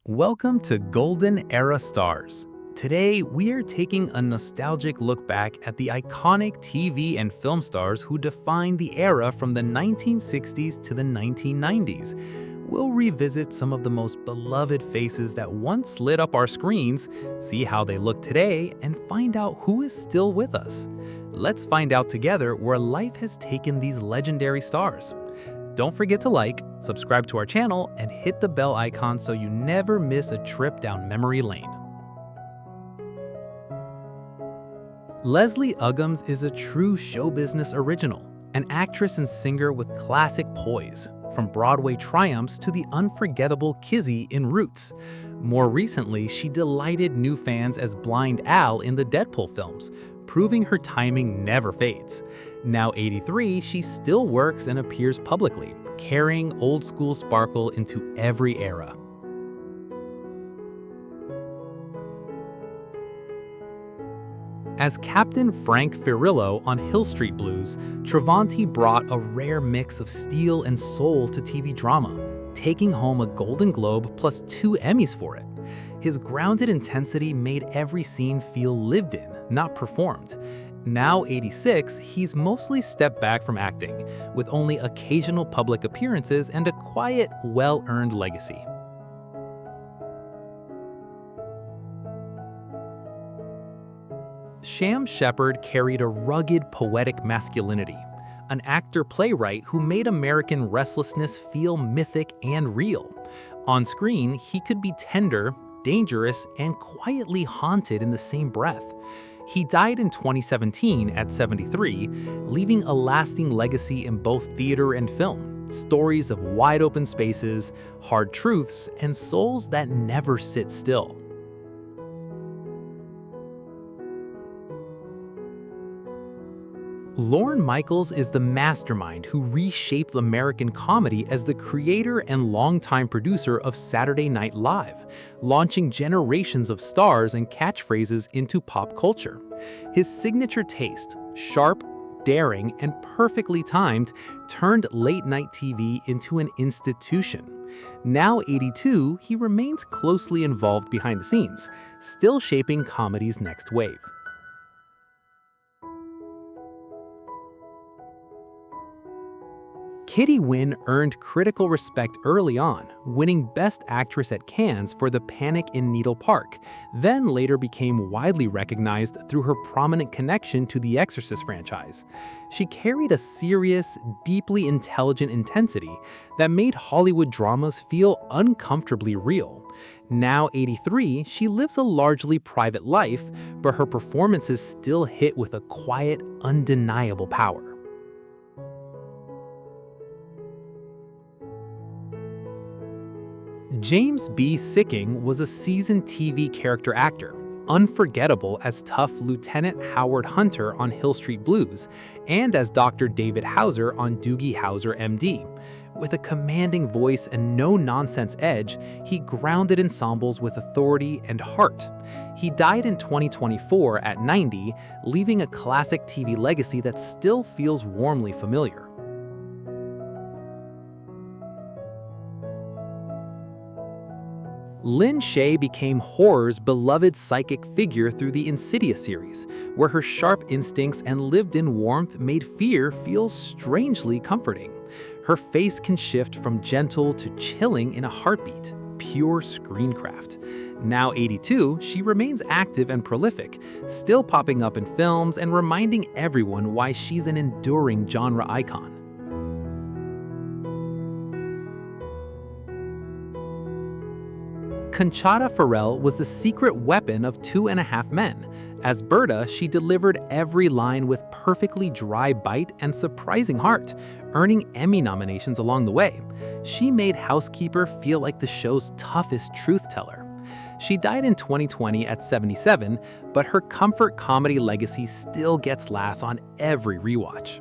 Welcome to Golden Era Stars. Today, we are taking a nostalgic look back at the iconic TV and film stars who defined the era from the 1960s to the 1990s. We'll revisit some of the most beloved faces that once lit up our screens, see how they look today, and find out who is still with us. Let's find out together where life has taken these legendary stars. Don't forget to like, subscribe to our channel, and hit the bell icon so you never miss a trip down memory lane. Leslie Uggams is a true show business original, an actress and singer with classic poise, from Broadway triumphs to the unforgettable Kizzy in Roots. More recently, she delighted new fans as Blind Al in the Deadpool films, proving her timing never fades. Now 83, she still works and appears publicly, carrying old-school sparkle into every era. As Captain Frank Firillo on Hill Street Blues, Travanti brought a rare mix of steel and soul to TV drama, taking home a Golden Globe plus 2 Emmys for it. His grounded intensity made every scene feel lived in, not performed. Now 86, he's mostly stepped back from acting, with only occasional public appearances and a quiet, well-earned legacy. Sham Shepard carried a rugged, poetic masculinity, an actor-playwright who made American restlessness feel mythic and real. On screen, he could be tender, dangerous, and quietly haunted in the same breath. He died in 2017 at 73, leaving a lasting legacy in both theater and film. Stories of wide-open spaces, hard truths, and souls that never sit still. Lorne Michaels is the mastermind who reshaped American comedy as the creator and longtime producer of Saturday Night Live, launching generations of stars and catchphrases into pop culture. His signature taste, sharp, daring, and perfectly timed, turned late-night TV into an institution. Now 82, he remains closely involved behind the scenes, still shaping comedy's next wave. Kitty Wynn earned critical respect early on, winning Best Actress at Cannes for The Panic in Needle Park, then later became widely recognized through her prominent connection to the Exorcist franchise. She carried a serious, deeply intelligent intensity that made Hollywood dramas feel uncomfortably real. Now 83, she lives a largely private life, but her performances still hit with a quiet, undeniable power. James B. Sikking was a seasoned TV character actor, unforgettable as tough Lieutenant Howard Hunter on Hill Street Blues and as Dr. David Hauser on Doogie Howser, MD. With a commanding voice and no-nonsense edge, he grounded ensembles with authority and heart. He died in 2024 at 90, leaving a classic TV legacy that still feels warmly familiar. Lin Shaye became horror's beloved psychic figure through the Insidious series, where her sharp instincts and lived-in warmth made fear feel strangely comforting. Her face can shift from gentle to chilling in a heartbeat, pure screencraft. Now 82, she remains active and prolific, still popping up in films and reminding everyone why she's an enduring genre icon. Conchata Ferrell was the secret weapon of 2.5 Men. As Berta, she delivered every line with perfectly dry bite and surprising heart, earning Emmy nominations along the way. She made Housekeeper feel like the show's toughest truth-teller. She died in 2020 at 77, but her comfort comedy legacy still gets laughs on every rewatch.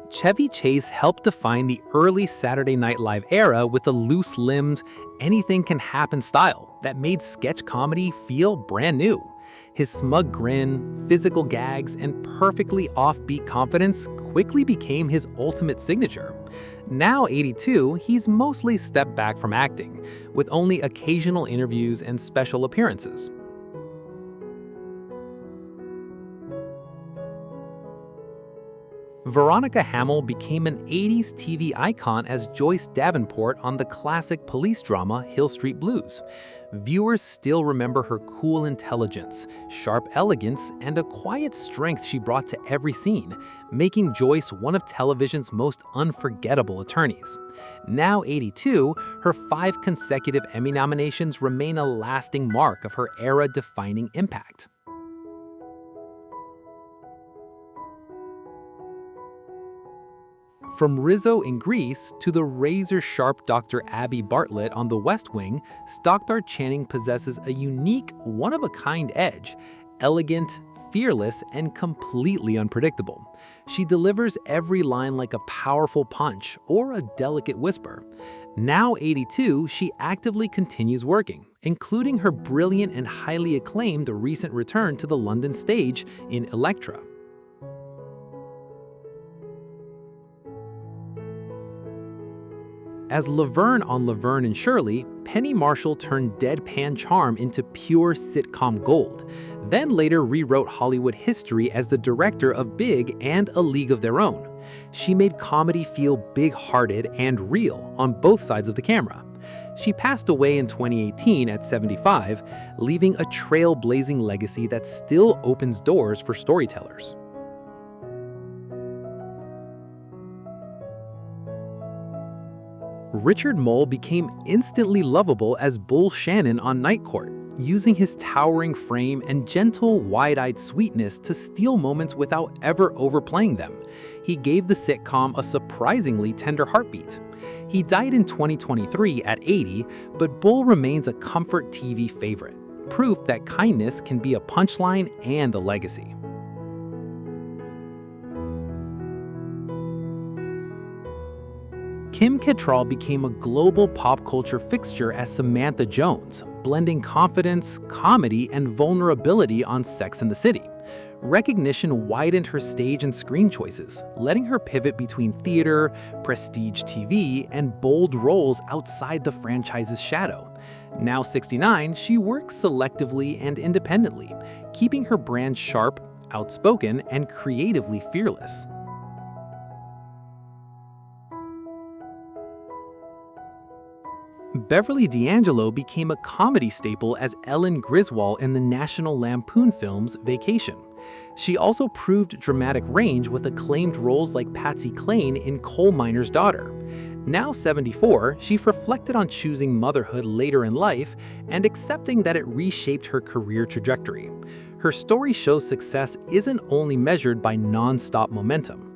Chevy Chase helped define the early Saturday Night Live era with a loose-limbed, anything-can-happen style that made sketch comedy feel brand new. His smug grin, physical gags, and perfectly offbeat confidence quickly became his ultimate signature. Now 82, he's mostly stepped back from acting, with only occasional interviews and special appearances. Veronica Hamill became an 80s TV icon as Joyce Davenport on the classic police drama Hill Street Blues. Viewers still remember her cool intelligence, sharp elegance, and a quiet strength she brought to every scene, making Joyce one of television's most unforgettable attorneys. Now 82, her 5 consecutive Emmy nominations remain a lasting mark of her era-defining impact. From Rizzo in Grease to the razor-sharp Dr. Abby Bartlett on The West Wing, Stockard Channing possesses a unique, one-of-a-kind edge, elegant, fearless, and completely unpredictable. She delivers every line like a powerful punch or a delicate whisper. Now 82, she actively continues working, including her brilliant and highly acclaimed recent return to the London stage in Elektra. As Laverne on Laverne and Shirley, Penny Marshall turned deadpan charm into pure sitcom gold, then later rewrote Hollywood history as the director of Big and A League of Their Own. She made comedy feel big-hearted and real on both sides of the camera. She passed away in 2018 at 75, leaving a trailblazing legacy that still opens doors for storytellers. Richard Mole became instantly lovable as Bull Shannon on Night Court, using his towering frame and gentle, wide-eyed sweetness to steal moments without ever overplaying them. He gave the sitcom a surprisingly tender heartbeat. He died in 2023 at 80, but Bull remains a comfort TV favorite, proof that kindness can be a punchline and a legacy. Kim Cattrall became a global pop culture fixture as Samantha Jones, blending confidence, comedy, and vulnerability on Sex and the City. Recognition widened her stage and screen choices, letting her pivot between theater, prestige TV, and bold roles outside the franchise's shadow. Now 69, she works selectively and independently, keeping her brand sharp, outspoken, and creatively fearless. Beverly D'Angelo became a comedy staple as Ellen Griswold in the National Lampoon films Vacation. She also proved dramatic range with acclaimed roles like Patsy Cline in Coal Miner's Daughter. Now 74, she reflected on choosing motherhood later in life and accepting that it reshaped her career trajectory. Her story shows success isn't only measured by non-stop momentum.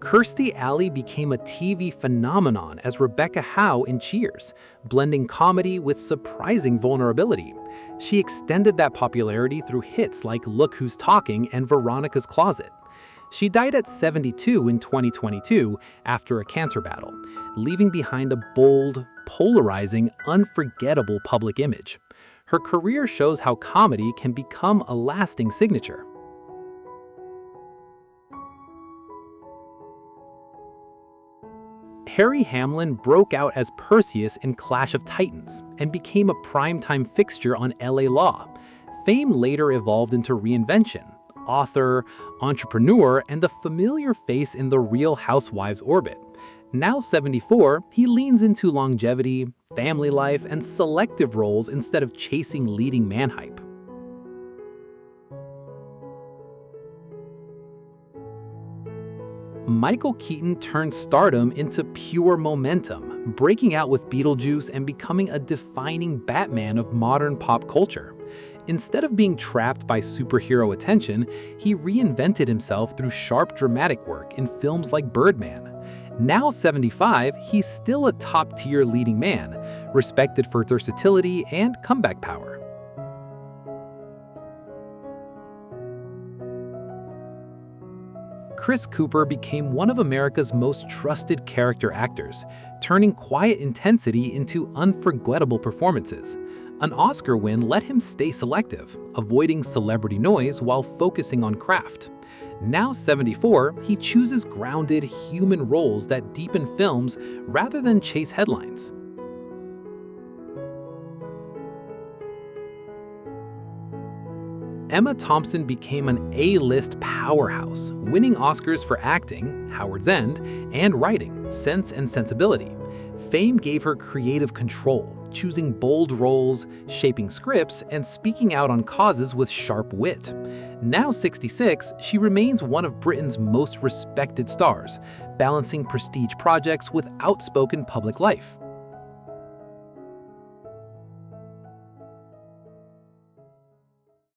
Kirstie Alley became a TV phenomenon as Rebecca Howe in Cheers, blending comedy with surprising vulnerability. She extended that popularity through hits like Look Who's Talking and Veronica's Closet. She died at 72 in 2022 after a cancer battle, leaving behind a bold, polarizing, unforgettable public image. Her career shows how comedy can become a lasting signature. Harry Hamlin broke out as Perseus in Clash of Titans and became a primetime fixture on LA Law. Fame later evolved into reinvention, author, entrepreneur, and a familiar face in the Real Housewives orbit. Now 74, he leans into longevity, family life, and selective roles instead of chasing leading man hype. Michael Keaton turned stardom into pure momentum, breaking out with Beetlejuice and becoming a defining Batman of modern pop culture. Instead of being trapped by superhero attention, he reinvented himself through sharp dramatic work in films like Birdman. Now 75, he's still a top-tier leading man, respected for versatility and comeback power. Chris Cooper became one of America's most trusted character actors, turning quiet intensity into unforgettable performances. An Oscar win let him stay selective, avoiding celebrity noise while focusing on craft. Now 74, he chooses grounded, human roles that deepen films rather than chase headlines. Emma Thompson became an A-list powerhouse, winning Oscars for acting, Howard's End, and writing, Sense and Sensibility. Fame gave her creative control, choosing bold roles, shaping scripts, and speaking out on causes with sharp wit. Now 66, she remains one of Britain's most respected stars, balancing prestige projects with outspoken public life.